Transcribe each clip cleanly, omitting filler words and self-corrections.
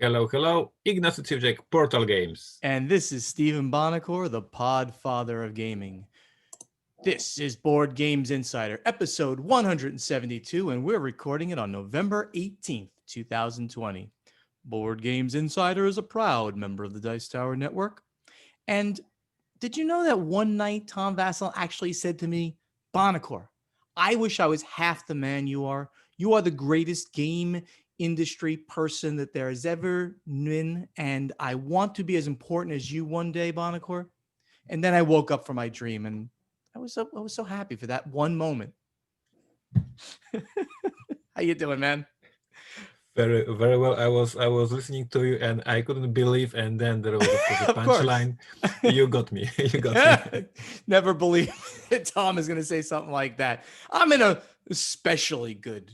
Hello, hello. Ignacy Civjek, Portal Games. And this is Stephen Bonacore, the Podfather of Gaming. This is Board Games Insider, episode 172, and we're recording it on November 18th, 2020. Board Games Insider is a proud member of the Dice Tower Network. And did you know that one night Tom Vassell actually said to me, Bonacore, I wish I was half the man you are. You are the greatest game industry person that there has ever been, and I want to be as important as you one day, Bonacore. And then I woke up from my dream, and I was so happy for that one moment. How you doing, man? Very, very well. I was listening to you and I couldn't believe. And then there was, of course, a Of course. punchline. You got me. You got me. Never believe that Tom is going to say something like that. I'm in a especially good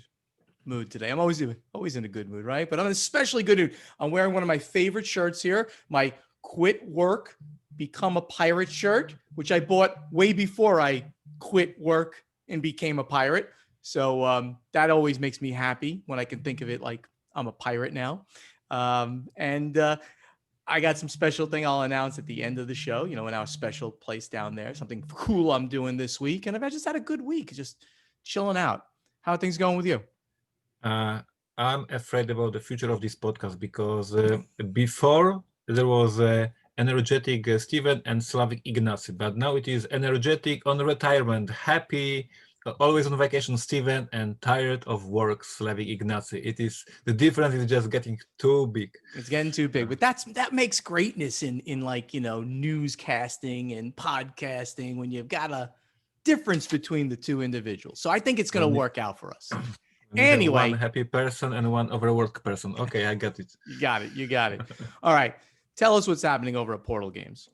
mood today. I'm always in a good mood, right? But I'm in a especially good mood. I'm wearing one of my favorite shirts here, my quit work, become a pirate shirt, which I bought way before I quit work and became a pirate. So that always makes me happy when I can think of it like I'm a pirate now. And I got some special thing I'll announce at the end of the show, in our special place down there, something cool I'm doing this week. And I've just had a good week, just chilling out. How are things going with you? Uh, I'm afraid about the future of this podcast because before there was energetic Steven and Slavic Ignacy, but now it is energetic on retirement, happy, always on vacation Steven, and tired of work Slavic Ignacy. It is the difference is just getting too big. It's getting too big, but that makes greatness in like, newscasting and podcasting when you've got a difference between the two individuals. So I think it's going to work out for us. We have one Anyway, happy person and one overworked person. Okay, I got it. you got it. You got it. All right. Tell us what's happening over at Portal Games.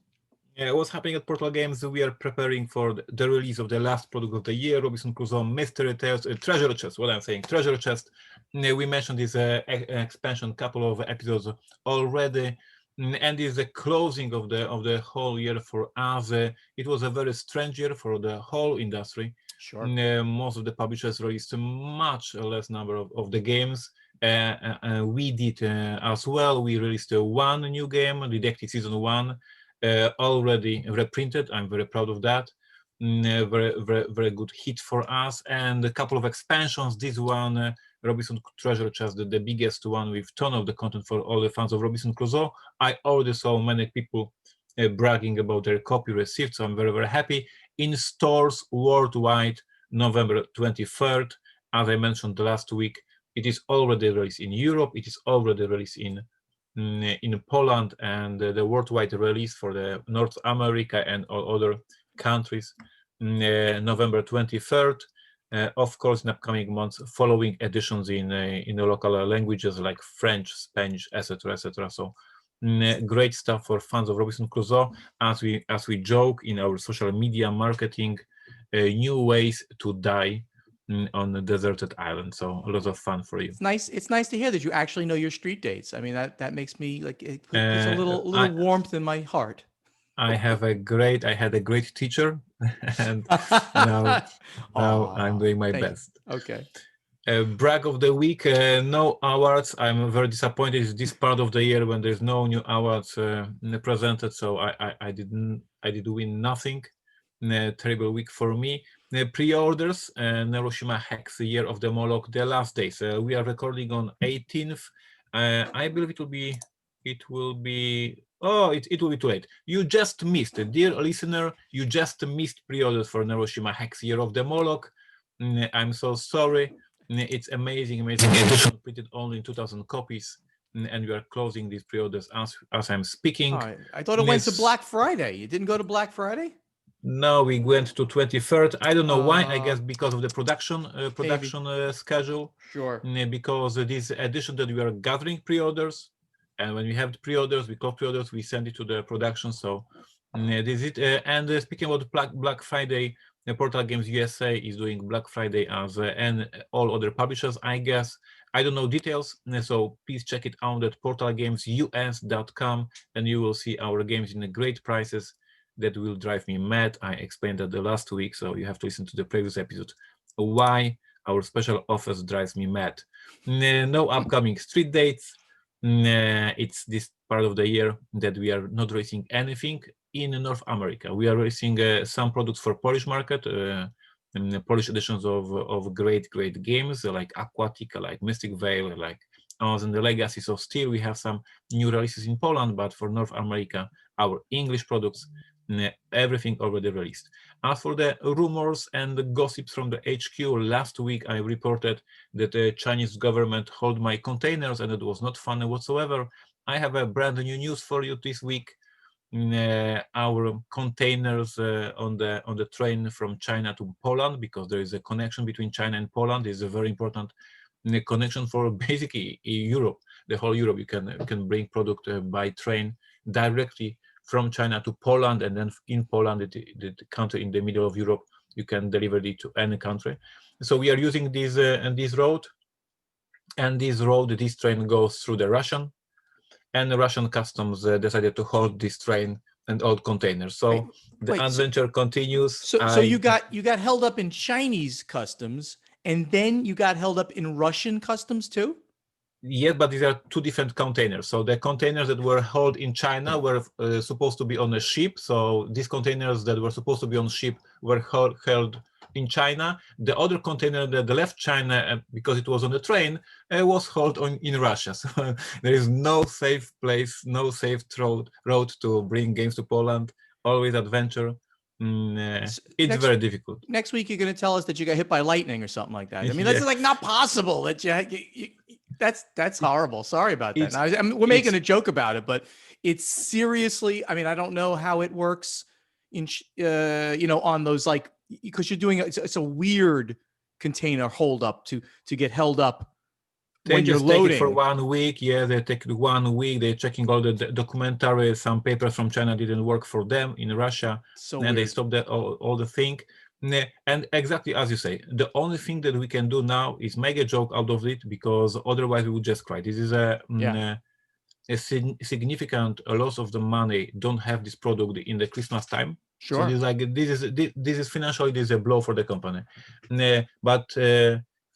Yeah, what's happening at Portal Games? We are preparing for the release of the last product of the year, Robinson Crusoe Mystery Tales, Treasure Chest. What I'm saying, Treasure Chest. We mentioned this expansion couple of episodes already, and is the closing of the whole year for us. It was a very strange year for the whole industry. Sure. Most of the publishers released much less number of the games. We did as well. We released one new game, Detective Season 1. Already reprinted. I'm very proud of that. Very, very, very good hit for us. And a couple of expansions. This one, Robinson Treasure Chest, the biggest one with ton of the content for all the fans of Robinson Crusoe. I already saw many people bragging about their copy received, so I'm very, very happy. In stores worldwide, November 23rd. As I mentioned last week, it is already released in Europe. It is already released in Poland, and the worldwide release for the North America and all other countries, November 23rd. Of course, in upcoming months, following editions in the local languages like French, Spanish, etc., etc. So great stuff for fans of Robinson Crusoe. As we joke in our social media marketing, new ways to die on a deserted island. So lots of fun for you. It's nice to hear that you actually know your street dates. I mean, that makes me like, it puts a little warmth in my heart. I had a great teacher, and now I'm doing my best. Okay. Brag of the week, no awards. I'm very disappointed. It's this part of the year when there's no new awards presented, so I did win nothing. Terrible week for me. Pre-orders, Neuroshima Hex, Year of the Moloch, the last days. We are recording on 18th. I believe it will be. It will be too late. You just missed, dear listener. You just missed pre-orders for Neuroshima Hex, Year of the Moloch. I'm so sorry. It's amazing edition, printed only in 2,000 copies, and we are closing these pre-orders as I'm speaking. I thought it went to Black Friday. You didn't go to Black Friday? No, we went to 23rd. I don't know why. I guess because of the production schedule. Sure. Because this edition that we are gathering pre-orders, and when we have the pre-orders, we close pre-orders, we send it to the production. So this is it. And speaking about Black Friday, Portal Games USA is doing Black Friday as and all other publishers, I guess. I don't know details, so please check it out at portalgamesus.com, and you will see our games in great prices that will drive me mad. I explained that the last week, so you have to listen to the previous episode why our special offers drives me mad. No upcoming street dates. It's this part of the year that we are not releasing anything in North America. We are releasing some products for Polish market, Polish editions of great games like Aquatica, like Mystic Veil, like Oz and the Legacy. So still we have some new releases in Poland, but for North America, our English products, everything already released. As for the rumors and the gossips from the HQ, last week I reported that the Chinese government hold my containers, and it was not funny whatsoever. I have a brand new news for you this week. Our containers on the train from China to Poland, because there is a connection between China and Poland, is a very important connection for basically Europe, the whole Europe. You can bring product by train directly from China to Poland, and then in Poland, the country in the middle of Europe, you can deliver it to any country. So we are using this road, and this train goes through the Russian, and the Russian customs decided to hold this train and all containers. So the adventure continues. So you got held up in Chinese customs, and then you got held up in Russian customs too? Yes, but these are two different containers. So the containers that were held in China were supposed to be on a ship. So these containers that were supposed to be on ship were held in China. The other container that left China because it was on the train was held in Russia. So there is no safe place, no safe road to bring games to Poland. Always adventure. It's very difficult. Next week you're going to tell us that you got hit by lightning or something like that. I mean, that's like not possible. That that's horrible. Sorry about that. I mean, we're making a joke about it, but it's seriously. I mean, I don't know how it works in on those, like, because you're doing it's a weird container hold up to get held up. They just take it for 1 week. Yeah, they take it 1 week. They're checking all the documentary. Some papers from China didn't work for them in Russia, and they stopped all the thing. And exactly as you say, the only thing that we can do now is make a joke out of it, because otherwise we would just cry. This is a significant loss of the money. Don't have this product in the Christmas time. Sure. So this is like this is financially, this is a blow for the company. But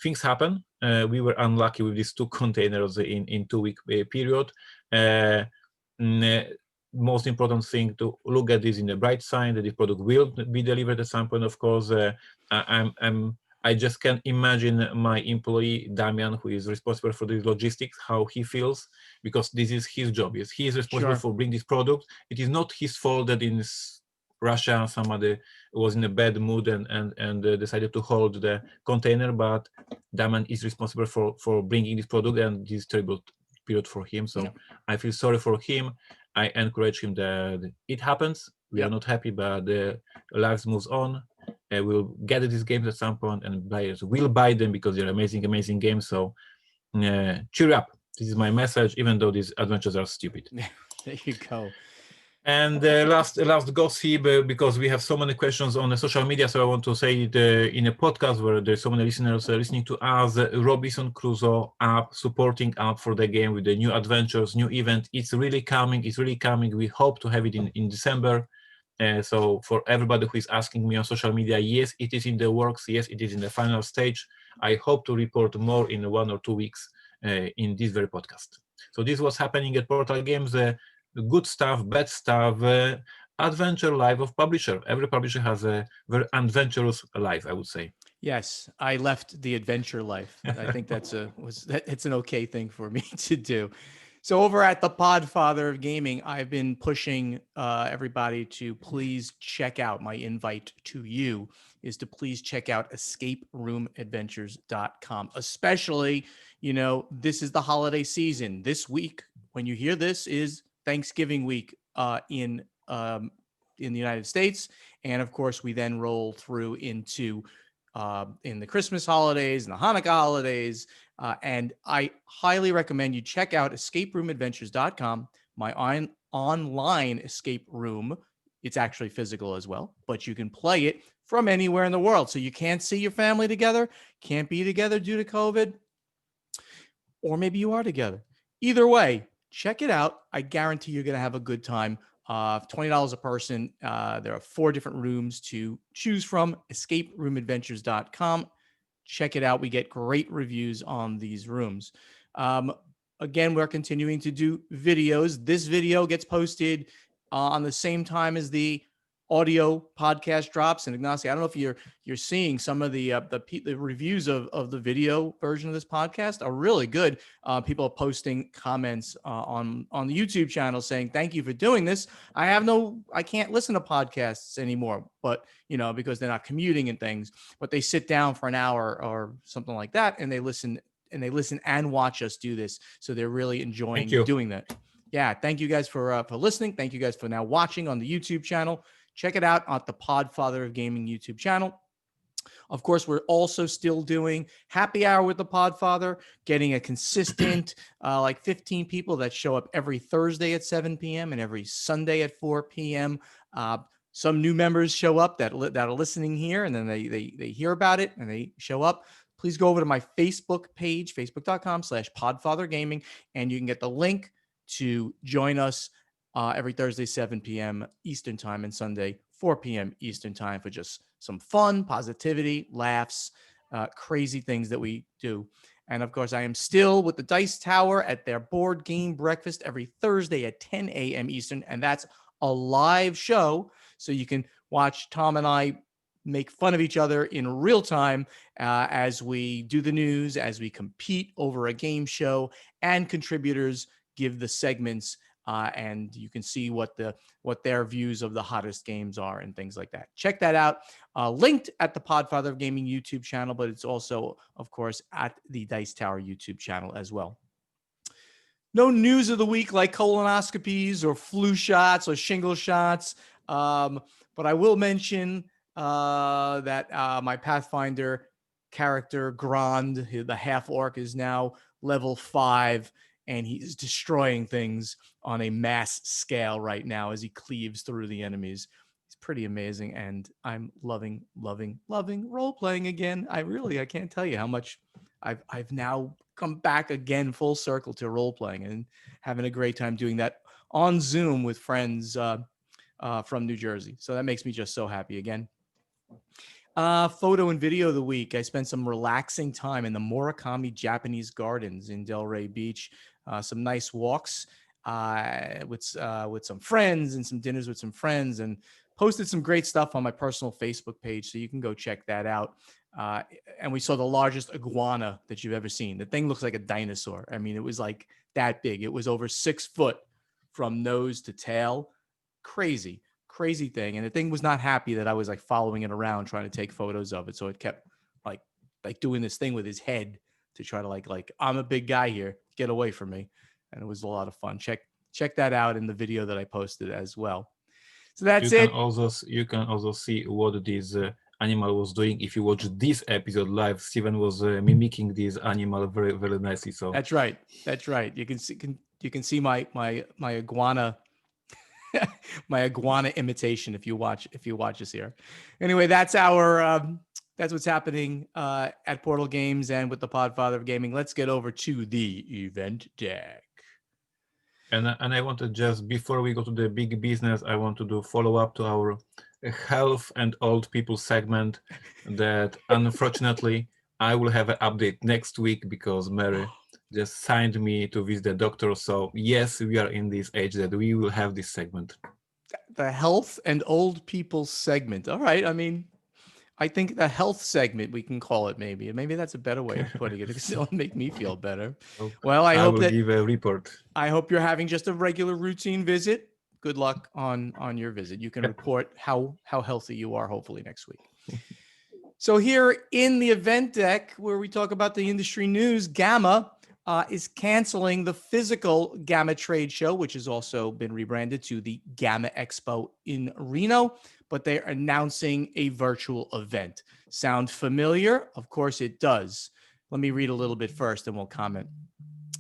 things happen. We were unlucky with these two containers in 2 week period. Most important thing to look at this in the bright side, that the product will be delivered at some point. Of course, I just can't imagine my employee Damian, who is responsible for the logistics, how he feels, because this is his job. Yes, he is responsible for bringing this product. It is not his fault that in Russia somebody was in a bad mood and decided to hold the container, but Damian is responsible for bringing this product, and this terrible period for him. So I feel sorry for him. I encourage him that it happens. We are not happy, but the lives moves on. We'll get these games at some point, and buyers will buy them because they're amazing games. So cheer up. This is my message, even though these adventures are stupid. There you go. And last gossip, because we have so many questions on the social media, so I want to say it in a podcast where there's so many listeners listening to us. Robinson Crusoe app, supporting app for the game with the new adventures, new event. It's really coming. We hope to have it in December. So for everybody who is asking me on social media, yes, it is in the works. Yes, it is in the final stage. I hope to report more in 1 or 2 weeks in this very podcast. So this was happening at Portal Games. Good stuff, bad stuff, adventure life of publisher. Every publisher has a very adventurous life, I would say. Yes, I left the adventure life. I think it's an okay thing for me to do. So over at the Podfather of Gaming, I've been pushing everybody to please check out, my invite to you is to please check out escaperoomadventures.com. Especially, this is the holiday season. This week, when you hear this, is Thanksgiving week in the United States. And of course, we then roll through into in the Christmas holidays and the Hanukkah holidays. And I highly recommend you check out escaperoomadventures.com, my online escape room. It's actually physical as well, but you can play it from anywhere in the world. So you can't see your family together, can't be together due to COVID, or maybe you are together. Either way, check it out. I guarantee you're going to have a good time. $20 a person. There are 4 different rooms to choose from. escaperoomadventures.com. Check it out. We get great reviews on these rooms. again, we're continuing to do videos. This video gets posted on the same time as the audio podcast drops. And Ignacy, I don't know if you're seeing some of the reviews of the video version of this podcast are really good. People are posting comments on the YouTube channel saying, "Thank you for doing this. I can't listen to podcasts anymore, but because they're not commuting and things, but they sit down for an hour or something like that, and they listen and watch us do this. So they're really enjoying doing that." Yeah, thank you guys for listening. Thank you guys for now watching on the YouTube channel. Check it out on the Podfather of Gaming YouTube channel. Of course, we're also still doing happy hour with the Podfather, getting a consistent like 15 people that show up every Thursday at 7 p.m. and every Sunday at 4 p.m. Some new members show up that are listening here, and then they hear about it and they show up. Please go over to my Facebook page, facebook.com/podfathergaming, and you can get the link to join us every Thursday, 7 p.m. Eastern time, and Sunday, 4 p.m. Eastern time, for just some fun, positivity, laughs, crazy things that we do. And of course, I am still with the Dice Tower at their board game breakfast every Thursday at 10 a.m. Eastern. And that's a live show. So you can watch Tom and I make fun of each other in real time as we do the news, as we compete over a game show, and contributors give the segments, and you can see what their views of the hottest games are and things like that. Check that out. Linked at the Podfather of Gaming YouTube channel, but it's also, of course, at the Dice Tower YouTube channel as well. No news of the week like colonoscopies or flu shots or shingle shots, but I will mention that my Pathfinder character, Grand, the half-orc, is now level 5, and he's destroying things on a mass scale right now as he cleaves through the enemies. It's pretty amazing, and I'm loving role-playing again. I can't tell you how much I've now come back again full circle to role-playing and having a great time doing that on Zoom with friends from New Jersey. So that makes me just so happy again. Photo and video of the week. I spent some relaxing time in the Murakami Japanese Gardens in Delray Beach. Some nice walks with some friends, and some dinners with some friends, and posted some great stuff on my personal Facebook page, so you can go check that out. And we saw the largest iguana that you've ever seen. The thing looks like a dinosaur. I mean, it was like that big. It was over 6 foot from nose to tail. Crazy thing. And the thing was not happy that I was like following it around trying to take photos of it. So it kept like doing this thing with his head to try to like I'm a big guy here, get away from me. And it was a lot of fun. Check that out in the video that I posted as well. So that's it. You can also see what this animal was doing. If you watch this episode live, Steven was mimicking this animal very, very nicely. So that's right. You can see my iguana my iguana imitation if you watch us here. Anyway, that's what's happening at Portal Games and with the Podfather of Gaming. Let's get over to the event deck. And I wanted, just before we go to the big business, I want to do follow up to our health and old people segment that unfortunately I will have an update next week because Mary just signed me to visit the doctor. So yes, we are in this age that we will have this segment. The health and old people segment. All right. I mean, I think the health segment, we can call it maybe. Maybe that's a better way of putting it because it'll make me feel better. Well, I hope will give a report. I hope you're having just a regular routine visit. Good luck on your visit. You can report how healthy you are, hopefully, next week. So here in the event deck, where we talk about the industry news, Gamma is canceling the physical Gamma trade show, which has also been rebranded to the Gamma Expo in Reno, but they're announcing a virtual event. Sound familiar? Of course it does. Let me read a little bit first and we'll comment.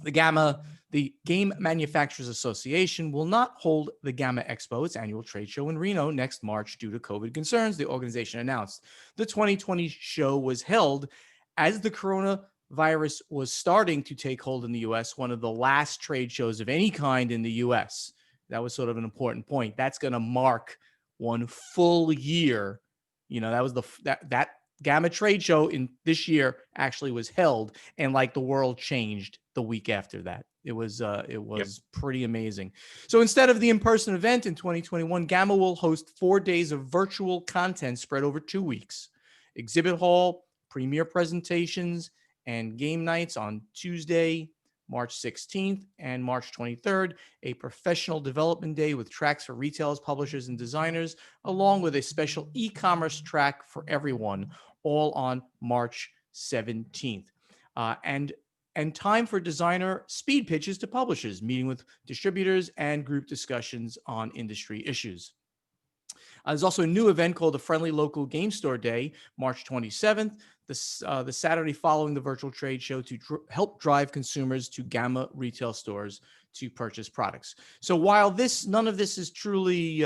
The Game Manufacturers Association will not hold the Gamma Expo, its annual trade show in Reno, next March due to COVID concerns, the organization announced. The 2020 show was held as the coronavirus was starting to take hold in the U.S., one of the last trade shows of any kind in the U.S. That was sort of an important point. That's going to mark one full year. That was that Gamma trade show in this year actually was held, and like the world changed the week after that. It was Yep. pretty amazing. So instead of the in-person event in 2021, Gamma will host 4 days of virtual content spread over 2 weeks. Exhibit hall, premiere presentations, and game nights on Tuesday, March 16th and March 23rd, a professional development day with tracks for retailers, publishers, and designers, along with a special e-commerce track for everyone, all on March 17th. And time for designer speed pitches to publishers, meeting with distributors and group discussions on industry issues. There's also a new event called the Friendly Local Game Store Day, March 27th, the Saturday following the virtual trade show to help drive consumers to Gamma retail stores to purchase products. So while none of this is truly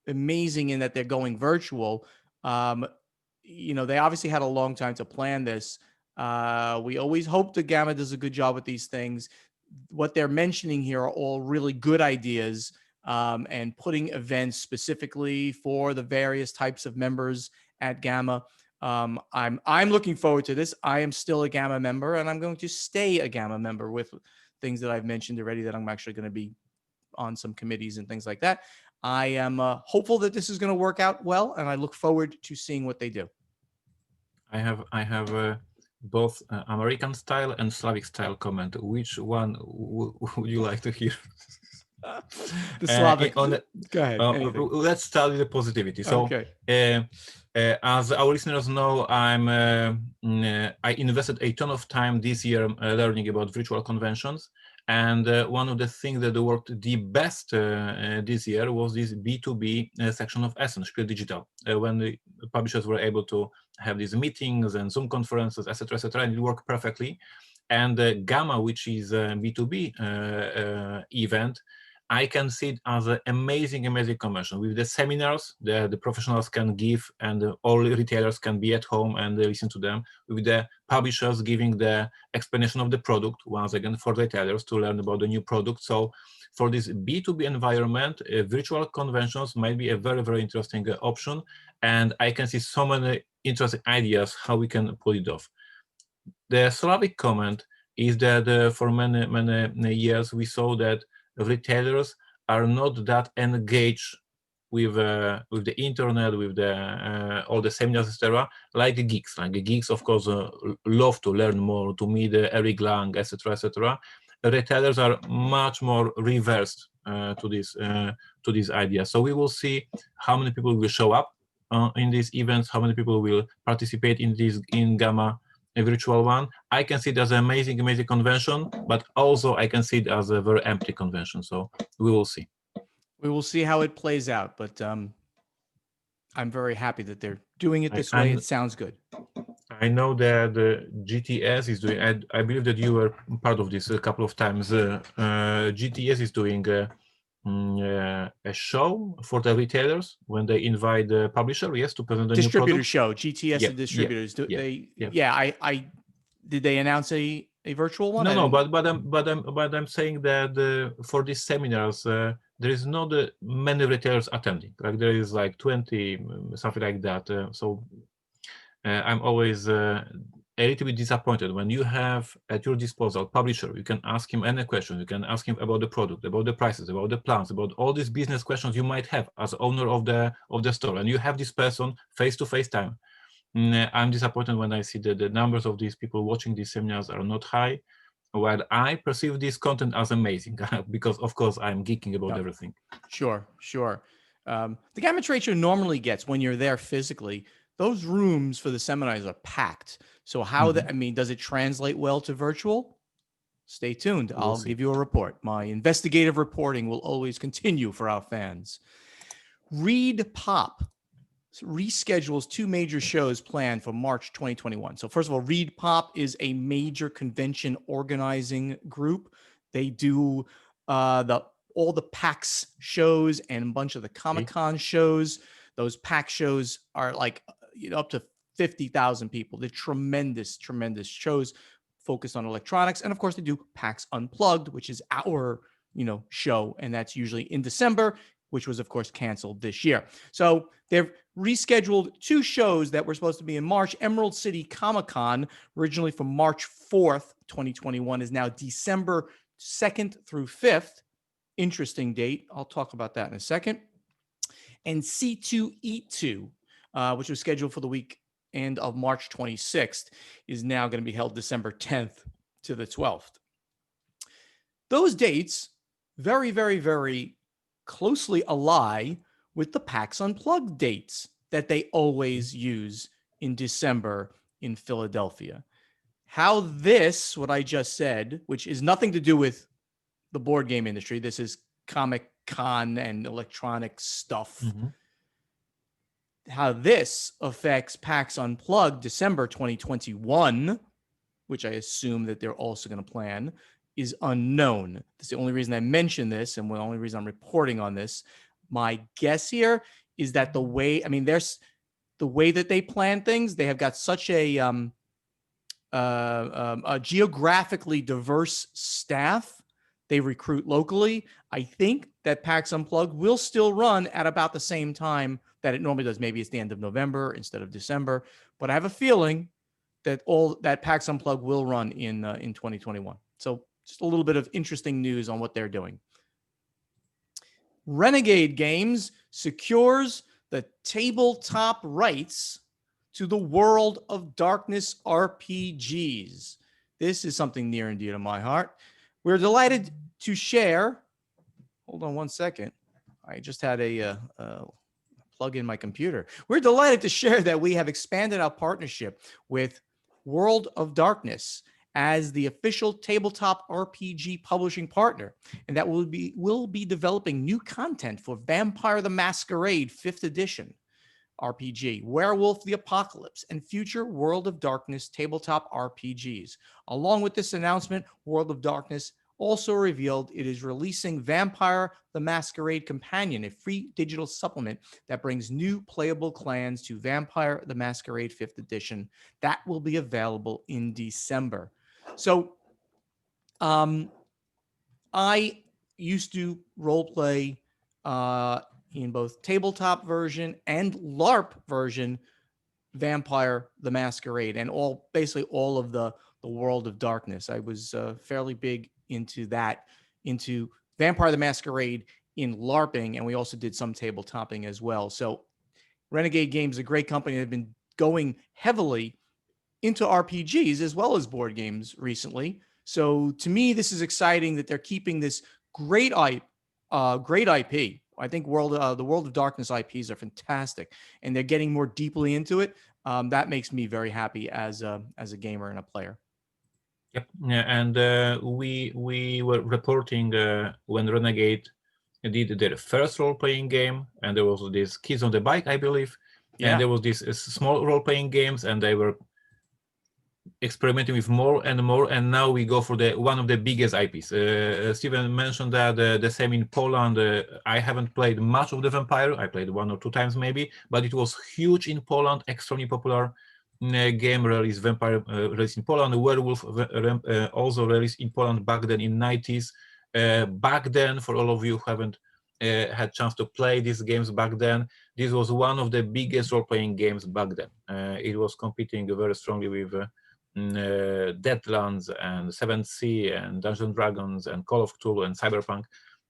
amazing in that they're going virtual, they obviously had a long time to plan this. We always hope that Gamma does a good job with these things. What they're mentioning here are all really good ideas, and putting events specifically for the various types of members at Gamma. I'm looking forward to this. I am still a Gamma member, and I'm going to stay a Gamma member with things that I've mentioned already, that I'm actually going to be on some committees and things like that. I am hopeful that this is going to work out well, and I look forward to seeing what they do. I have both American style and Slavic style comment. Which one would you like to hear? The Slavic. Go ahead. Let's start with the positivity. So, okay. As our listeners know, I invested a ton of time this year learning about virtual conventions. And one of the things that worked the best this year was this B2B section of Essence, Spiel Digital, when the publishers were able to have these meetings and Zoom conferences, etc., and it worked perfectly. And Gamma, which is a B2B event, I can see it as an amazing convention with the seminars that the professionals can give, and all retailers can be at home and listen to them, with the publishers giving the explanation of the product, once again, for retailers to learn about the new product. So for this B2B environment, virtual conventions might be a very, very interesting option. And I can see so many interesting ideas how we can pull it off. The Slavic comment is that for many years, we saw that retailers are not that engaged with the internet, with the all the seminars, etc., like the geeks. Like the geeks, of course, love to learn more, to meet Eric Lang, etc., etc. Retailers are much more reversed to this idea. So we will see how many people will show up in these events, how many people will participate in Gamma, a virtual one. I can see it as an amazing convention, but also I can see it as a very empty convention. So we will see. We will see how it plays out, but I'm very happy that they're doing it this way. It sounds good. I know that GTS is doing, I believe that you were part of this a couple of times. GTS is doing a show for the retailers when they invite the publisher, yes, to present the distributor new product. show. GTS and distributors. I did they announce a virtual one? No, but I'm saying that for these seminars there is not many retailers attending. Like there is like 20, something like that. So I'm always a little bit disappointed when you have at your disposal publisher. You can ask him any question. You can ask him about the product, about the prices, about the plans, about all these business questions you might have as owner of the store, and you have this person face-to-face time. I'm disappointed when I see that the numbers of these people watching these seminars are not high, while I perceive this content as amazing because, of course, I'm geeking about everything. Sure. The Gamma Trade Show normally gets, when you're there physically, those rooms for the seminars are packed. So how does it translate well to virtual? Stay tuned. I'll give you a report. My investigative reporting will always continue for our fans. Read Pop reschedules 2 major shows planned for March 2021. So first of all, Read Pop is a major convention organizing group. They do all the PAX shows and a bunch of the Comic-Con shows. Those PAX shows are like up to 50,000 people. They're tremendous shows focused on electronics. And of course, they do PAX Unplugged, which is our show, and that's usually in December which was, of course, canceled this year. So they've rescheduled 2 shows that were supposed to be in March. Emerald City Comic-Con, originally from March 4th, 2021, is now December 2nd through 5th. Interesting date. I'll talk about that in a second. And C2E2, which was scheduled for the week end of March 26th, is now going to be held December 10th to the 12th. Those dates very, very, very closely ally with the PAX Unplugged dates that they always use in December in Philadelphia. How this, what I just said, which is nothing to do with the board game industry, this is Comic Con and electronic stuff. How this affects PAX Unplugged December 2021, which I assume that they're also going to plan, is unknown. That's the only reason I mention this, and the only reason I'm reporting on this. My guess here is that the way, I mean, there's the way that they plan things. They have got such a geographically diverse staff. They recruit locally. I think that PAX Unplugged will still run at about the same time that it normally does. Maybe it's the end of November instead of December, but I have a feeling that all that PAX Unplugged will run in 2021. So just a little bit of interesting news on what they're doing. Renegade Games secures the tabletop rights to the World of Darkness RPGs. This is something near and dear to my heart. We're delighted to share. Hold on one second. I just had a plug in my computer. We're delighted to share that we have expanded our partnership with World of Darkness as the official tabletop RPG publishing partner, and that will be developing new content for Vampire the Masquerade 5th edition RPG, Werewolf the Apocalypse, and future World of Darkness tabletop RPGs. Along with this announcement, World of Darkness also revealed it is releasing Vampire the Masquerade Companion, a free digital supplement that brings new playable clans to Vampire the Masquerade 5th edition. That will be available in December. So I used to role play in both tabletop version and LARP version Vampire the Masquerade, and basically all of the World of Darkness. I was fairly big into Vampire the Masquerade in LARPing, and we also did some tabletopping as well. So Renegade Games is a great company that have been going heavily into RPGs as well as board games recently. So to me, this is exciting that they're keeping this great IP. I think the World of Darkness IPs are fantastic, and they're getting more deeply into it. That makes me very happy as a gamer and a player. Yep, yeah, and we were reporting when Renegade did their first role-playing game, and there was this Kids on the Bike, I believe, and there was these small role-playing games, and they were experimenting with more and more, and now we go for one of the biggest IPs. Steven mentioned that the same in Poland. I haven't played much of the Vampire. I played 1 or 2 times maybe, but it was huge in Poland, extremely popular game released. Vampire released in Poland, Werewolf also released in Poland back then in 90s. Back then, for all of you who haven't had chance to play these games back then, this was one of the biggest role-playing games back then. It was competing very strongly with Deadlands and 7th Sea and Dungeons & Dragons and Call of Cthulhu and Cyberpunk,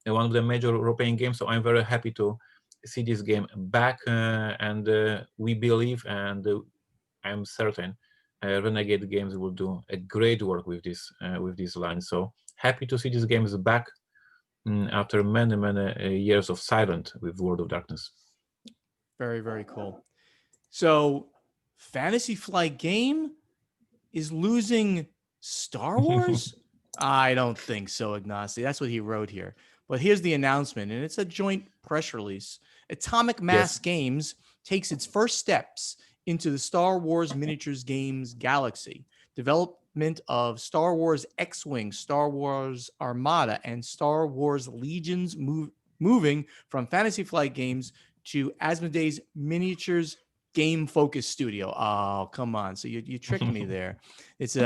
and one of the major role-playing games. So I'm very happy to see this game back, and we believe, and I'm certain Renegade Games will do a great work with this line. So happy to see these games back after many years of silence with World of Darkness. Very, very cool. So Fantasy Flight Game is losing Star Wars? I don't think so, Ignacy. That's what he wrote here. But here's the announcement, and it's a joint press release. Atomic Mass Games takes its first steps into the Star Wars miniatures games galaxy. Development of Star Wars X-Wing, Star Wars Armada, and Star Wars Legions moving from Fantasy Flight Games to Asmodee's Miniatures Game Focus Studio. Oh, come on. So you tricked me there. It's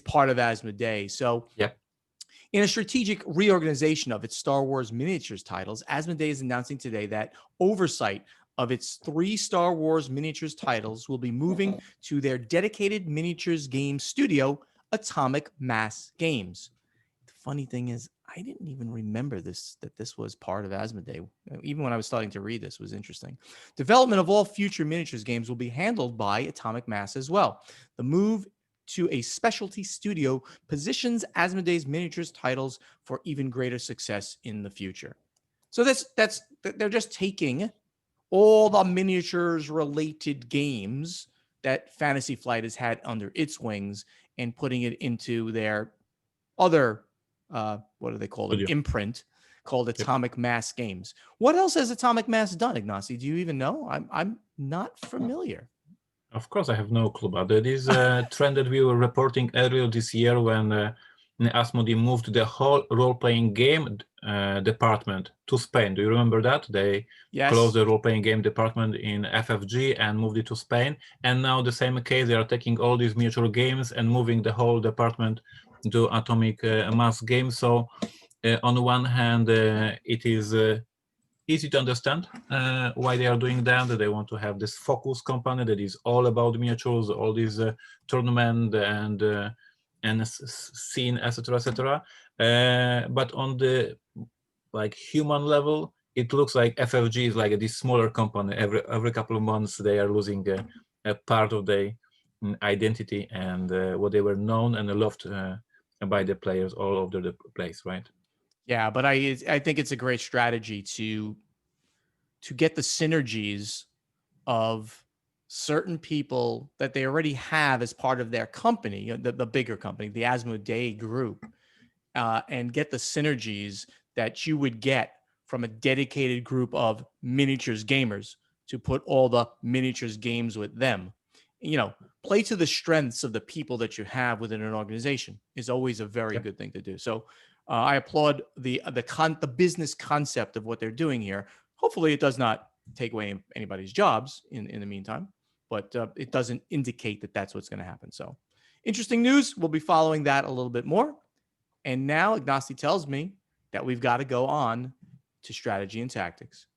part of Asmodee. So In a strategic reorganization of its Star Wars miniatures titles, Asmodee is announcing today that oversight of its 3 Star Wars miniatures titles will be moving to their dedicated miniatures game studio, Atomic Mass Games. The funny thing is, I didn't even remember that this was part of Asmodee. Even when I was starting to read this, it was interesting. Development of all future miniatures games will be handled by Atomic Mass as well. The move to a specialty studio positions Asmodee's miniatures titles for even greater success in the future. So they're just taking all the miniatures related games that Fantasy Flight has had under its wings and putting it into their other what do they call them? Studio. Imprint called Atomic Mass Games. What else has Atomic Mass done, Ignacy? Do you even know? I'm not familiar. Of course, I have no clue, but it is a trend that we were reporting earlier this year when Asmodee moved the whole role-playing game department to Spain. Do you remember that? They closed the role-playing game department in FFG and moved it to Spain. And now the same case, they are taking all these miniature games and moving the whole department to Atomic Mass Games. So on one hand, it is easy to understand why they are doing that. They want to have this focus company that is all about miniatures, all these tournament and scene, etc., etc. But on the human level, it looks like FFG is like this smaller company. Every couple of months, they are losing a part of their identity and what they were known and loved by the players all over the place, right? Yeah, but I think it's a great strategy to get the synergies of certain people that they already have as part of their company, the bigger company, the Asmodee group, and get the synergies that you would get from a dedicated group of miniatures gamers to put all the miniatures games with them. Play to the strengths of the people that you have within an organization is always a very good thing to do. So I applaud the business concept of what they're doing here. Hopefully it does not take away anybody's jobs in the meantime, but it doesn't indicate that that's what's going to happen. So interesting news. We'll be following that a little bit more. And now Ignacy tells me that we've got to go on to strategy and tactics.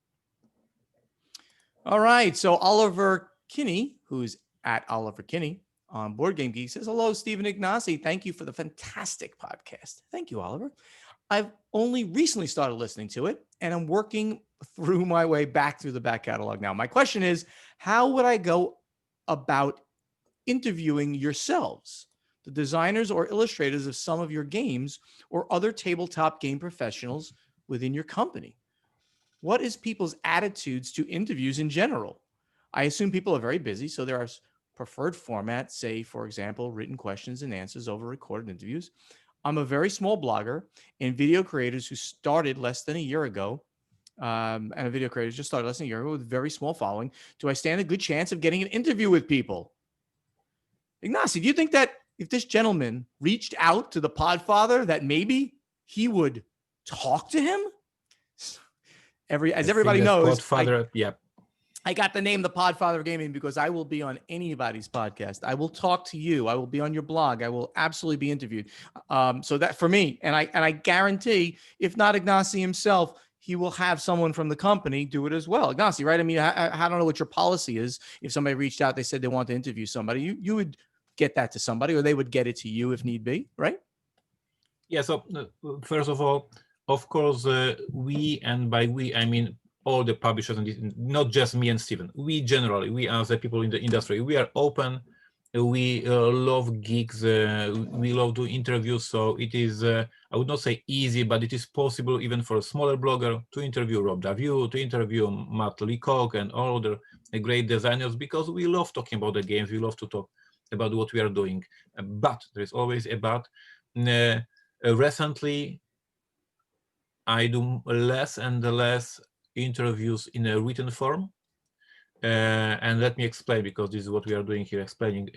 All right. So Oliver Kinney, who's at Oliver Kinney on Board Game Geek, says, hello, Stephen Ignacy. Thank you for the fantastic podcast. Thank you, Oliver. I've only recently started listening to it, and I'm working through my way back through the back catalog now. My question is, how would I go about interviewing yourselves, the designers or illustrators of some of your games or other tabletop game professionals within your company? What is people's attitudes to interviews in general? I assume people are very busy, so there are preferred formats, say, for example, written questions and answers over recorded interviews. I'm a very small blogger and video creators who started less than a year ago, and a video creator just started less than a year ago with a very small following. Do I stand a good chance of getting an interview with people? Ignacy, do you think that if this gentleman reached out to the Podfather, that maybe he would talk to him? As everybody knows, Podfather, I got the name the Podfather of Gaming because I will be on anybody's podcast. I will talk to you. I will be on your blog. I will absolutely be interviewed. So that for me, and I guarantee, if not Ignacy himself, he will have someone from the company do it as well. Ignacy, right? I mean, I don't know what your policy is. If somebody reached out, they said they want to interview somebody, you would get that to somebody, or they would get it to you if need be, right? Yeah. So first of all, of course, we, and by we I mean all the publishers, and not just me and Steven. We generally, we as the people in the industry, we are open. We love gigs. We love doing interviews. So it is, I would not say easy, but it is possible even for a smaller blogger to interview Rob Daviau, to interview Matt Leacock and all other great designers, because we love talking about the games. We love to talk about what we are doing. But there is always a but. Recently, I do less and less interviews in a written form, and let me explain, because this is what we are doing here, explaining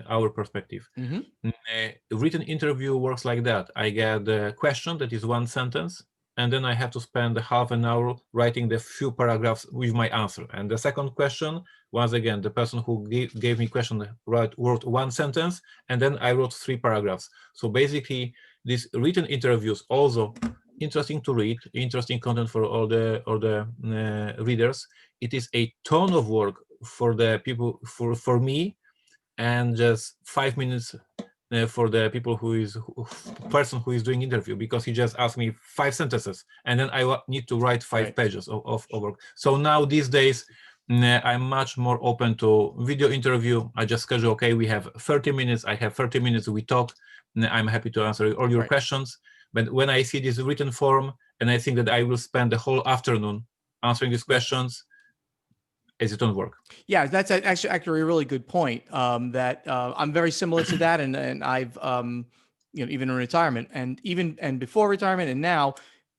our perspective. A written interview works like that. I get a question that is one sentence, and then I have to spend half an hour writing the few paragraphs with my answer. And the second question, once again, the person who gave me question wrote one sentence, and then I wrote 3 paragraphs. So basically, these written interviews also interesting to read, interesting content for all the readers. It is a ton of work for the people, for me, and just 5 minutes for the people person who is doing interview, because he just asked me 5 sentences and then I need to write 5 pages of work. So now these days I'm much more open to video interview. I just schedule, okay, we have 30 minutes, I have 30 minutes, we talk, I'm happy to answer all your questions. But when I see this written form and I think that I will spend the whole afternoon answering these questions, it don't work. Yeah, that's actually a really good point. That I'm very similar to that, and I've even in retirement, and before retirement, and now,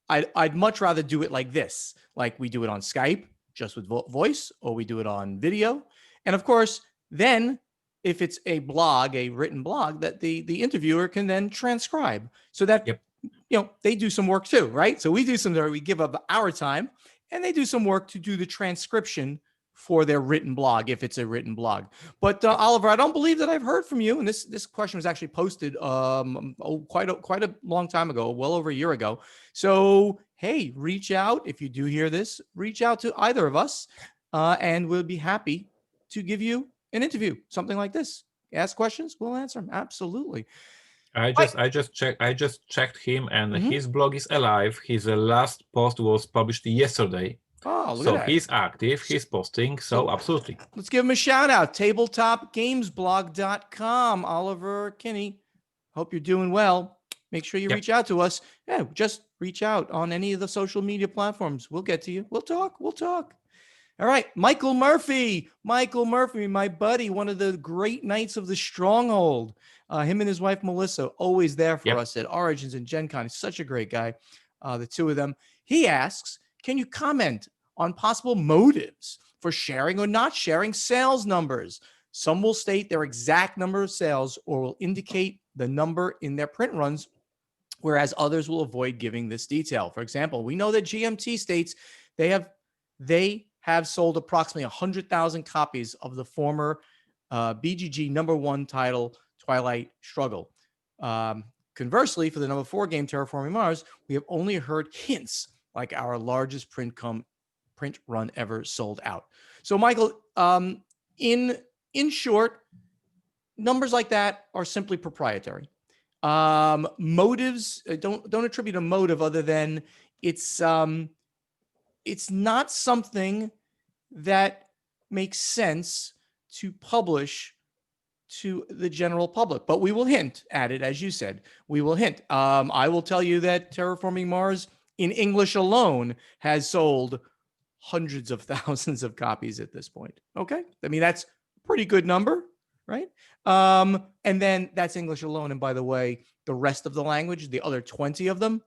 I'd much rather do it like this, like we do it on Skype, just with voice, or we do it on video, and of course, then if it's a blog, a written blog, that the interviewer can then transcribe, so that they do some work too, right? So we give up our time, and they do some work to do the transcription for their written blog, if it's a written blog. But Oliver, I don't believe that I've heard from you. And this question was actually posted quite a long time ago, well over a year ago. So, hey, reach out. If you do hear this, reach out to either of us, and we'll be happy to give you an interview, something like this. Ask questions, we'll answer them. Absolutely. I just checked him, and his blog is alive. His last post was published yesterday. Oh, so he's active, he's posting, so absolutely. Let's give him a shout out. tabletopgamesblog.com. Oliver Kinney, hope you're doing well. Make sure you reach out to us. Yeah, just reach out on any of the social media platforms. We'll get to you. We'll talk. All right, Michael Murphy, my buddy, one of the great knights of the Stronghold. Him and his wife, Melissa, always there for us at Origins and Gen Con. He's such a great guy, the two of them. He asks, can you comment on possible motives for sharing or not sharing sales numbers? Some will state their exact number of sales or will indicate the number in their print runs, whereas others will avoid giving this detail. For example, we know that GMT states they have sold approximately 100,000 copies of the former BGG #1 title, Twilight Struggle. Conversely, for the #4 game, Terraforming Mars, we have only heard hints, like our largest print run ever sold out. So, Michael, in short, numbers like that are simply proprietary. Motives, don't attribute a motive other than it's not something that makes sense to publish to the general public, but we will hint at it, as you said. We will hint. I will tell you that Terraforming Mars in English alone has sold hundreds of thousands of copies at this point. Okay, I mean, that's a pretty good number, right? And then that's English alone. And by the way, the rest of the language, the other 20 of them,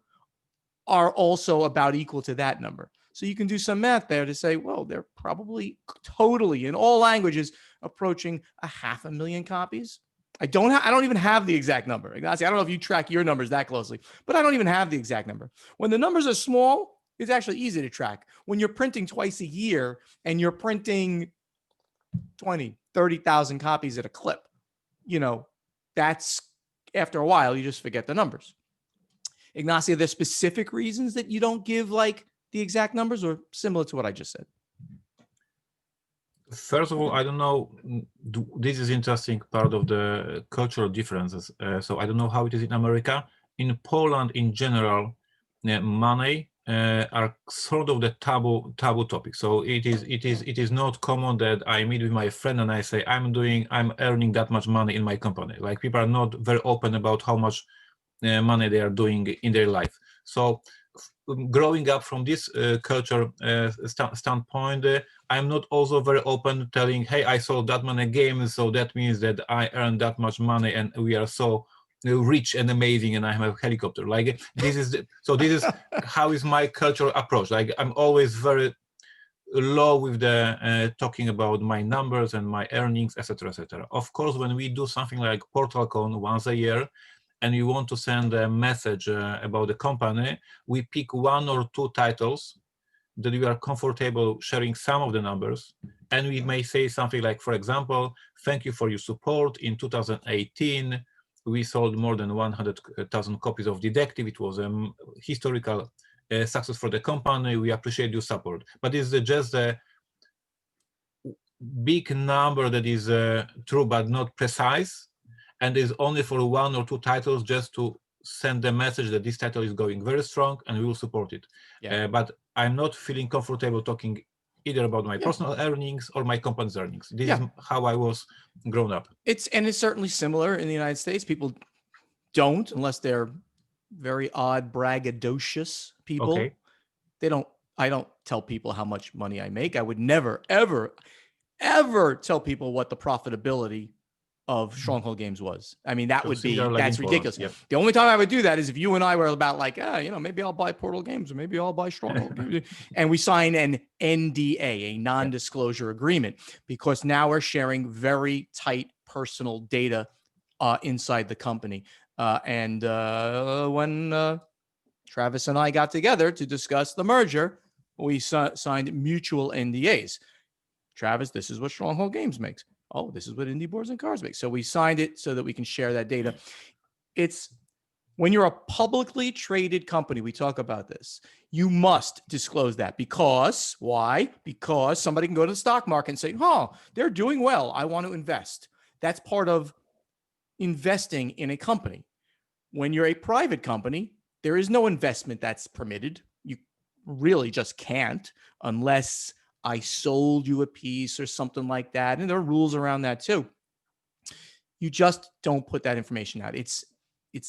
are also about equal to that number. So you can do some math there to say, well, they're probably totally in all languages approaching 500,000 copies. I don't even have the exact number. Ignacy, I don't know if you track your numbers that closely, but I don't even have the exact number. When the numbers are small, it's actually easy to track. When you're printing twice a year and you're printing 20, 30,000 copies at a clip, that's, after a while, you just forget the numbers. Ignacy, are there specific reasons that you don't give like the exact numbers, or similar to what I just said? First of all, I don't know. This is interesting part of the cultural differences. So I don't know how it is in America. In Poland, in general, money are sort of the taboo topic. So it is not common that I meet with my friend and I say I'm earning that much money in my company. Like, people are not very open about how much money they are doing in their life. So growing up from this culture standpoint, I'm not also very open telling, hey, I sold that many games, so that means that I earned that much money and we are so rich and amazing and I have a helicopter. Like, this is how is my cultural approach. Like, I'm always very low with the talking about my numbers and my earnings, etc., etc. Of course, when we do something like PortalCon once a year, and you want to send a message about the company, we pick 1 or 2 titles that we are comfortable sharing some of the numbers. And we may say something like, for example, thank you for your support. In 2018, we sold more than 100,000 copies of Detective. It was a historical success for the company. We appreciate your support. But it's just a big number that is true but not precise, and is only for 1 or 2 titles, just to send the message that this title is going very strong and we will support it. Yeah. But I'm not feeling comfortable talking either about my personal earnings or my company's earnings. This is how I was grown up. It's certainly similar in the United States. People don't, unless they're very odd, braggadocious people. Okay. I don't tell people how much money I make. I would never, ever, ever tell people what the profitability of Stronghold Games was. I mean, that would be, that's ridiculous. Yep. The only time I would do that is if you and I were about like, maybe I'll buy Portal Games or maybe I'll buy Stronghold Games. And we sign an NDA, a non-disclosure agreement, because now we're sharing very tight personal data inside the company. And when Travis and I got together to discuss the merger, we signed mutual NDAs. Travis, this is what Stronghold Games makes. Oh, this is what Indie Boards and Cards makes. So we signed it so that we can share that data. It's when you're a publicly traded company, we talk about this, you must disclose that. Because why? Because somebody can go to the stock market and say, they're doing well, I want to invest. That's part of investing in a company. When you're a private company, there is no investment that's permitted. You really just can't, unless I sold you a piece or something like that. And there are rules around that too. You just don't put that information out. It's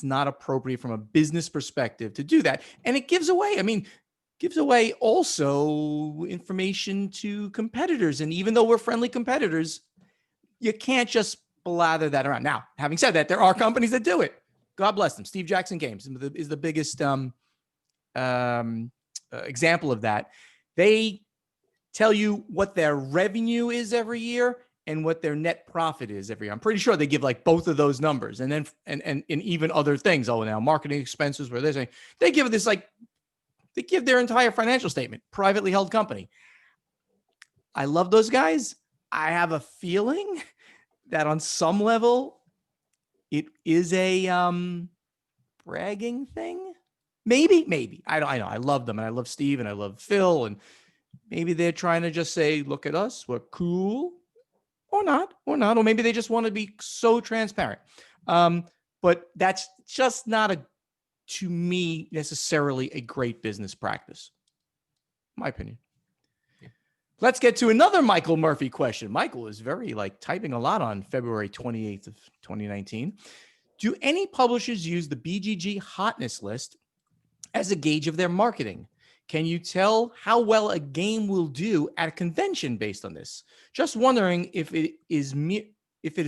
not appropriate from a business perspective to do that. And it gives away also information to competitors. And even though we're friendly competitors, you can't just blather that around. Now, having said that, there are companies that do it. God bless them. Steve Jackson Games is the biggest example of that. They tell you what their revenue is every year and what their net profit is every year. I'm pretty sure they give like both of those numbers, and then and even other things. Oh, now marketing expenses, where they're saying they give this they give their entire financial statement. Privately held company. I love those guys. I have a feeling that on some level it is a bragging thing. Maybe. I know. I love them, and I love Steve, and I love Phil, and maybe they're trying to just say, look at us, we're cool, or not, or maybe they just want to be so transparent. But that's just not to me, necessarily a great business practice. My opinion. Let's get to another Michael Murphy question. Michael is very typing a lot on February 28th of 2019. Do any publishers use the BGG hotness list as a gauge of their marketing? Can you tell how well a game will do at a convention based on this? Just wondering if it is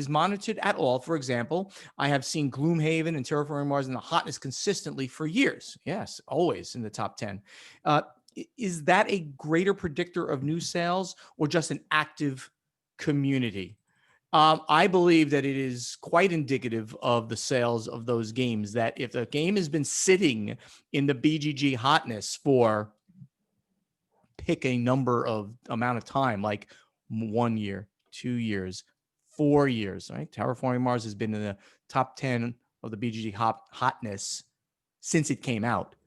monitored at all. For example, I have seen Gloomhaven and Terraforming Mars in the hotness consistently for years. Yes, always in the top 10. Is that a greater predictor of new sales or just an active community? I believe that it is quite indicative of the sales of those games, that if a game has been sitting in the BGG hotness for pick a number of amount of time, like 1 year, 2 years, 4 years, right? Terraforming Mars has been in the top 10 of the BGG hotness since it came out.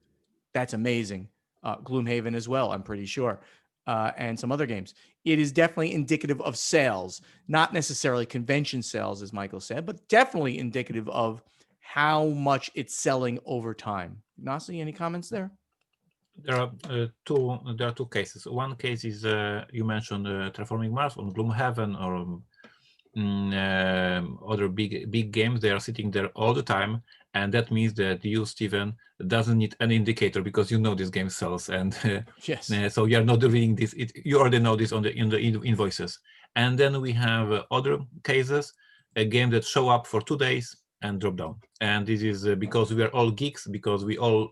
That's amazing. Gloomhaven as well, I'm pretty sure. And some other games. It is definitely indicative of sales, not necessarily convention sales, as Michael said, but definitely indicative of how much it's selling over time. Nasi, any comments there? There are two cases. One case is you mentioned Terraforming Mars on Gloomhaven or other big games. They are sitting there all the time, and that means that you, Steven, doesn't need any indicator because you know this game sells, and yes. So you are not doing this. You already know this in the invoices. And then we have other cases, a game that show up for 2 days and drop down. And this is because we are all geeks, because we all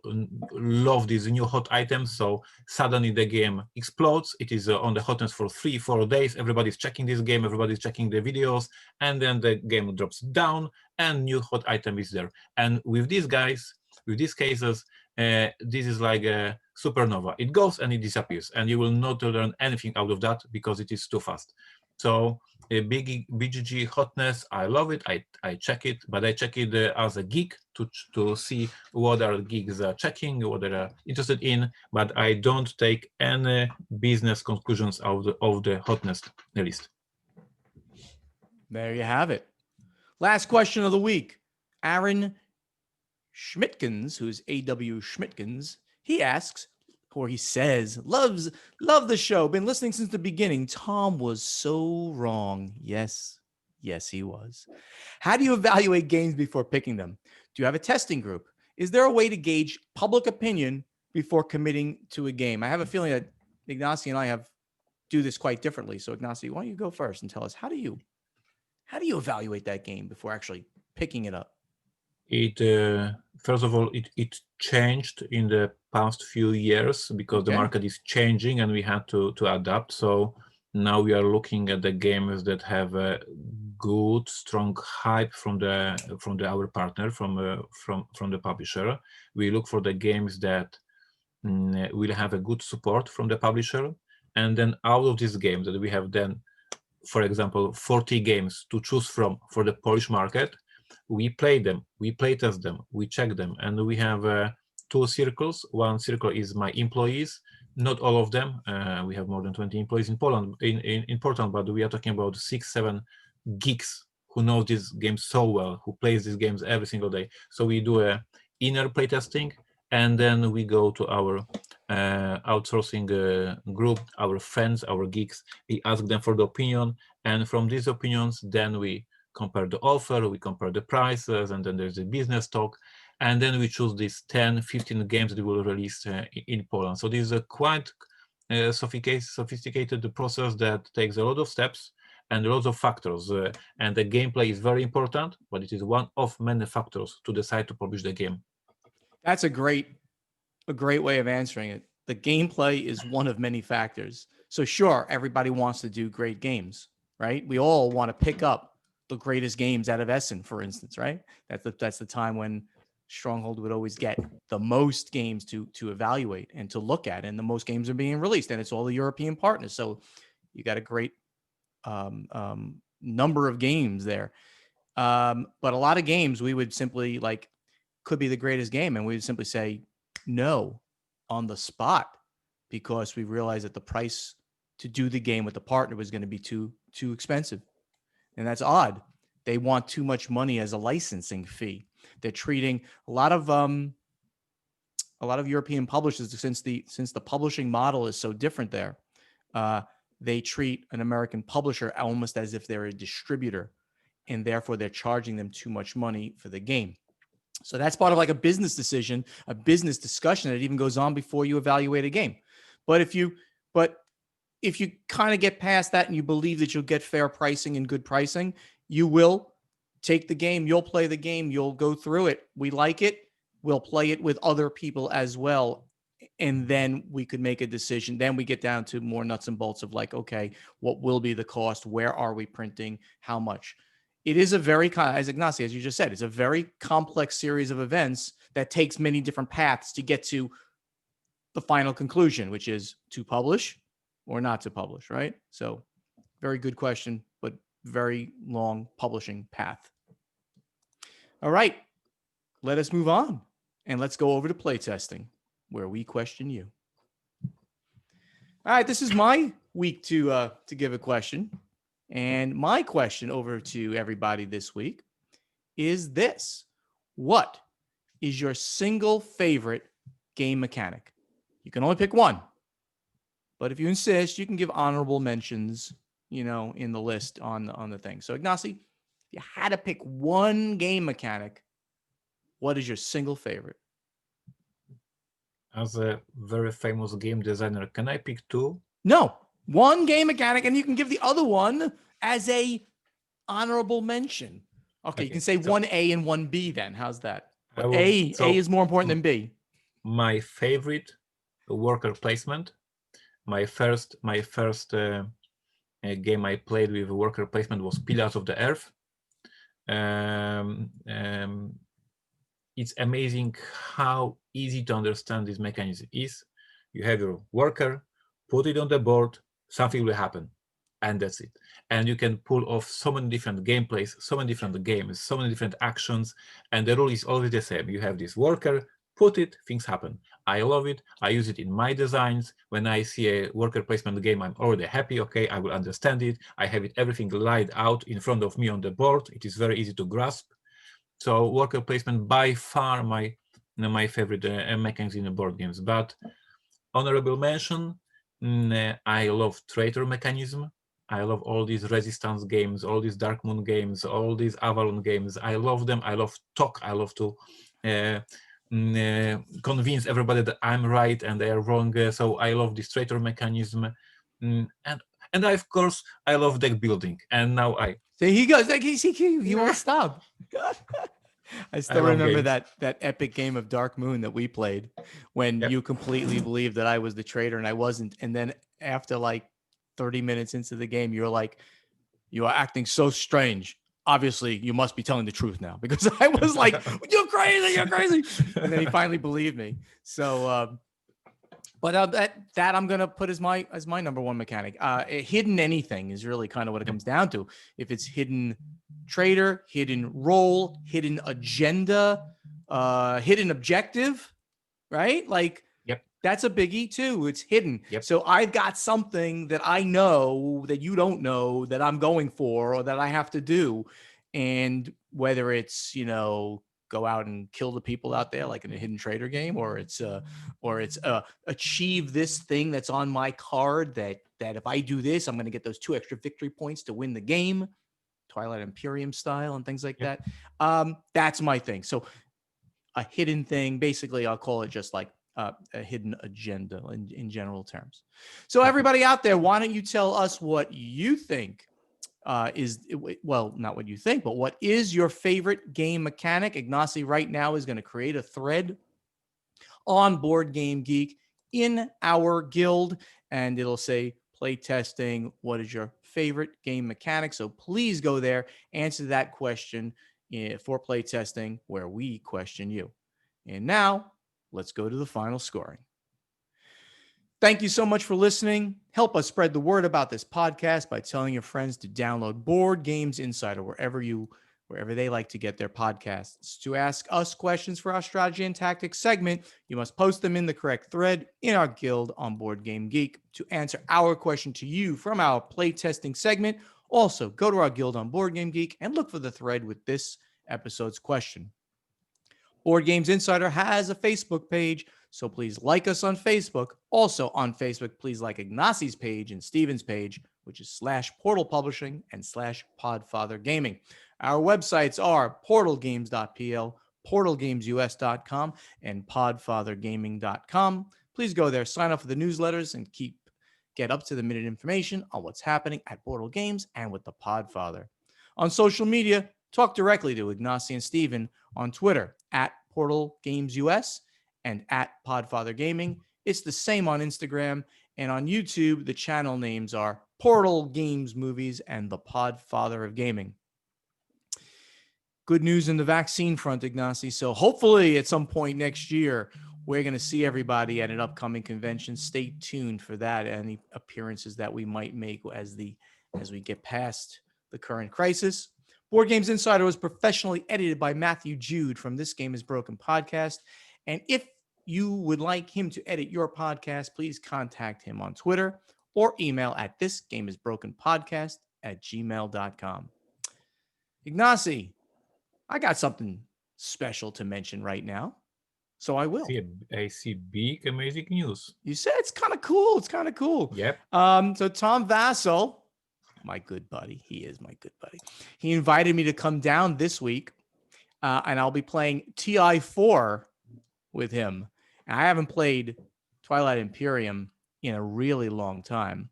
love these new hot items. So suddenly the game explodes. It is on the hotness for 3-4 days. Everybody's checking this game. Everybody's checking the videos. And then the game drops down and new hot item is there. And with these guys, with these cases, this is like a supernova. It goes and it disappears. And you will not learn anything out of that because it is too fast. So BGG hotness, I love it. I check it, but I check it as a geek to see what our geeks are checking, what they are interested in. But I don't take any business conclusions of the hotness list. There you have it. Last question of the week. Aaron Schmitkins, who's A.W. Schmitkins, he asks, or he says, love the show. Been listening since the beginning. Tom was so wrong. Yes, he was. How do you evaluate games before picking them? Do you have a testing group? Is there a way to gauge public opinion before committing to a game? I have a feeling that Ignacy and I do this quite differently. So Ignacy, why don't you go first and tell us how do you evaluate that game before actually picking it up? It first of all, it changed in the past few years because the market is changing and we had to adapt. So now we are looking at the games that have a good, strong hype from our partner, from the publisher. We look for the games that will have a good support from the publisher, and then out of these games that we have then, for example, 40 games to choose from for the Polish market, we play them, we play test them, we check them, and we have two circles. One circle is my employees, not all of them. We have more than 20 employees in Poland, in Portland, but we are talking about 6-7 geeks who know these games so well, who plays these games every single day. So we do a inner playtesting, and then we go to our outsourcing group, our friends, our geeks. We ask them for the opinion, and from these opinions, then we compare the offer, we compare the prices, and then there's a business talk, and then we choose these 10-15 games that we will release in Poland. So this is a quite sophisticated process that takes a lot of steps and lots of factors, and the gameplay is very important, but it is one of many factors to decide to publish the game. That's a great way of answering it. The gameplay is one of many factors. So sure, everybody wants to do great games, right? We all want to pick up the greatest games out of Essen, for instance, right? That's the time when Stronghold would always get the most games to evaluate and to look at, and the most games are being released, and it's all the European partners. So you got a great number of games there. But a lot of games we would simply could be the greatest game, and we would simply say no on the spot because we realized that the price to do the game with the partner was going to be too expensive. And that's odd. They want too much money as a licensing fee. They're treating a lot of European publishers, since the publishing model is so different there. They treat an American publisher almost as if they're a distributor, and therefore they're charging them too much money for the game. So that's part of a business decision, a business discussion that even goes on before you evaluate a game. But if you kind of get past that and you believe that you'll get fair pricing and good pricing, you will take the game, you'll play the game, you'll go through it. We like it, we'll play it with other people as well. And then we could make a decision. Then we get down to more nuts and bolts of okay, what will be the cost? Where are we printing? How much? It is a very, as Ignacy, as you just said, it's a very complex series of events that takes many different paths to get to the final conclusion, which is to publish or not to publish, right? So very good question, but very long publishing path. All right, let us move on and let's go over to playtesting, where we question you. All right, this is my week to give a question. And my question over to everybody this week is this: what is your single favorite game mechanic? You can only pick one, but if you insist, you can give honorable mentions, in the list on the thing. So Ignacy, if you had to pick one game mechanic, what is your single favorite? As a very famous game designer, can I pick two? No, one game mechanic, and you can give the other one as a honorable mention. Okay, you can say 1A and 1B then. How's that? But A is more important than B. My favorite worker placement. My first game I played with worker placement was Pillars of the Earth. It's amazing how easy to understand this mechanism is. You have your worker, put it on the board, something will happen. and that's it. And you can pull off so many different gameplays, so many different games, so many different actions, and the rule is always the same. You have this worker, put it, things happen. I love it. I use it in my designs. When I see a worker placement game, I'm already happy. Okay, I will understand it. I have it everything laid out in front of me on the board. It is very easy to grasp. So worker placement by far my favorite mechanism in the board games. But honorable mention, I love traitor mechanism. I love all these resistance games, all these Dark Moon games, all these Avalon games. I love them. I love talk. I love to convince everybody that I'm right and they are wrong. So I love this traitor mechanism, and I, of course I love deck building. And now So he goes like he won't stop. I still remember games. that epic game of Dark Moon that we played when Yep. you completely believed that I was the traitor and I wasn't. And then after like 30 minutes into the game, you're like, you are acting so strange. Obviously, you must be telling the truth now, because I was like, you're crazy, you're crazy. And then he finally believed me. So, but that I'm gonna put as my number one mechanic. Hidden anything is really kind of what it comes down to. If it's hidden trader, hidden role, hidden agenda, hidden objective, right? Like Yep. that's a biggie too. It's hidden. Yep. So I've got something that I know that you don't know that I'm going for or that I have to do. And whether it's, go out and kill the people out there like in a hidden trader game, or it's achieve this thing that's on my card that if I do this, I'm going to get those 2 extra victory points to win the game, Twilight Imperium style and things like Yep. that. That's my thing. So a hidden thing, basically, I'll call it just like a hidden agenda in general terms. So everybody out there, why don't you tell us what you think not what you think, but what is your favorite game mechanic? Ignacy right now is going to create a thread on Board Game Geek in our guild, and it'll say play testing. What is your favorite game mechanic? So please go there, answer that question for play testing, where we question you. And now let's go to the final scoring. Thank you so much for listening. Help us spread the word about this podcast by telling your friends to download Board Games Insider wherever they like to get their podcasts. To ask us questions for our strategy and tactics segment, you must post them in the correct thread in our guild on Board Game Geek. To answer our question to you from our playtesting segment, also go to our guild on Board Game Geek and look for the thread with this episode's question. Board Games Insider has a Facebook page, so please like us on Facebook. Also on Facebook, please like Ignacy's page and Steven's page, which is /Portal Publishing and /Podfather Gaming. Our websites are portalgames.pl, portalgamesus.com, and podfathergaming.com. Please go there, sign up for the newsletters, and get up-to-the-minute information on what's happening at Portal Games and with the Podfather. On social media, talk directly to Ignacy and Steven on Twitter at Portal Games US and at Podfather Gaming. It's the same on Instagram, and on YouTube, the channel names are Portal Games Movies and the Podfather of Gaming. Good news in the vaccine front, Ignacy. So hopefully at some point next year, we're going to see everybody at an upcoming convention. Stay tuned for that. Any appearances that we might make as we get past the current crisis. Board Games Insider was professionally edited by Matthew Jude from This Game is Broken podcast. And if you would like him to edit your podcast, please contact him on Twitter or email at thisgameisbrokenpodcast@gmail.com. Ignacy, I got something special to mention right now, so I will. I see big, amazing news. You said it's kind of cool. It's kind of cool. Yep. So Tom Vassell, my good buddy, he is my good buddy. He invited me to come down this week, and I'll be playing TI4 with him. And I haven't played Twilight Imperium in a really long time.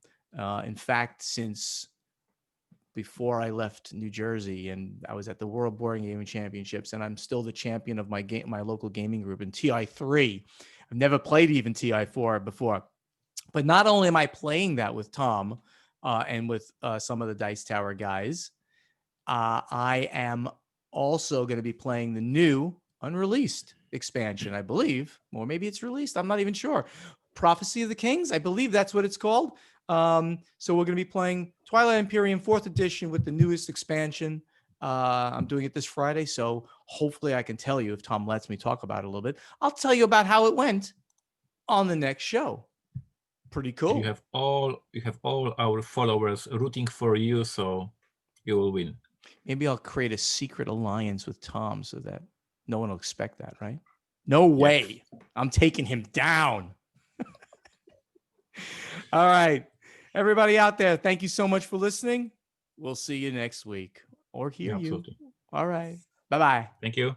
In fact, since before I left New Jersey, and I was at the World Board Gaming Championships, and I'm still the champion of my local gaming group in TI3. I've never played even TI4 before. But not only am I playing that with Tom and with some of the Dice Tower guys, I am also going to be playing the new unreleased expansion, I believe, or maybe it's released. I'm not even sure. Prophecy of the Kings, I believe that's what it's called. So we're going to be playing Twilight Imperium 4th edition with the newest expansion. I'm doing it this Friday, so hopefully I can tell you, if Tom lets me talk about it a little bit. I'll tell you about how it went on the next show. Pretty cool. You have all our followers rooting for you, so you will win. Maybe I'll create a secret alliance with Tom so that no one will expect that, right? No way. I'm taking him down. All right. Everybody out there, thank you so much for listening. We'll see you next week or hear Yeah, you. absolutely. All right. Bye-bye. Thank you.